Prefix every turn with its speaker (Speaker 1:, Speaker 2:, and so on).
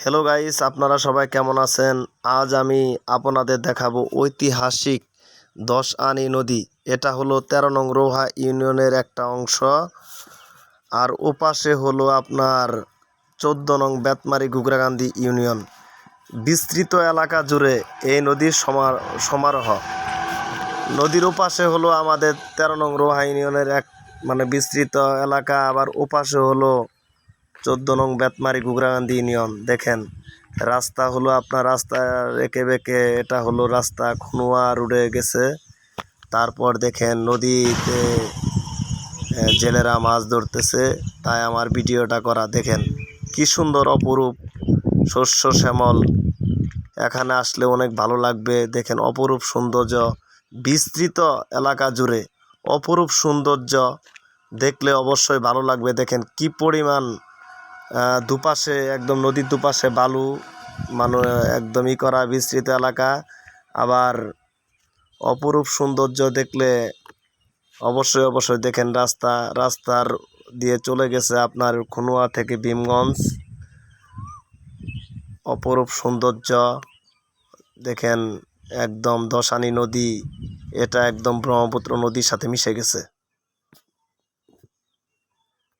Speaker 1: Hello guys, আপনারা সবাই কেমন আছেন? আজ আমি আপনাদের দেখাবো ঐতিহাসিক ১০ আনি নদী। এটা হলো ১৩ নং রোহা ইউনিয়নের একটা অংশ। আর ওপাশে হলো আপনার ১৪ নং বেতমারি ঘুগরাকান্দি ইউনিয়ন। বিস্তৃত এলাকা জুড়ে এই নদীর সমারোহ। নদীর ওপাশে হলো আমাদের ১৩ নং রোহা ইউনিয়নের এক বিস্তৃত এলাকা, আবার ওপাশে হলো ১৪ নং বেতমারি ঘুগরাকান্দি ইউনিয়ন। দেখেন রাস্তা হলো আপনার রাস্তা এঁকে বেঁকে, এটা হলো রাস্তা খুনুয়া রোডে গেছে। তারপর দেখেন নদীতে জেলেরা মাছ ধরতেছে, তাই আমার ভিডিওটা করা। দেখেন কি সুন্দর অপরূপ শস্য শ্যামল, এখানে আসলে অনেক ভালো লাগবে। দেখেন অপরূপ সৌন্দর্য, বিস্তৃত এলাকা জুড়ে অপরূপ সৌন্দর্য, দেখলে অবশ্যই ভালো লাগবে। দেখেন কি পরিমাণ দুপাশে একদম নদীর দুপাশে বালু, একদমই করা বিস্তৃত এলাকা। আবার অপরূপ সৌন্দর্য দেখলে অবশ্যই দেখেন রাস্তার দিয়ে চলে গেছে আপনার খুনুয়া থেকে ভীমগঞ্জ। অপরূপ সৌন্দর্য দেখেন, একদম ১০ আনি নদী, এটা একদম ব্রহ্মপুত্র নদীর সাথে মিশে গেছে।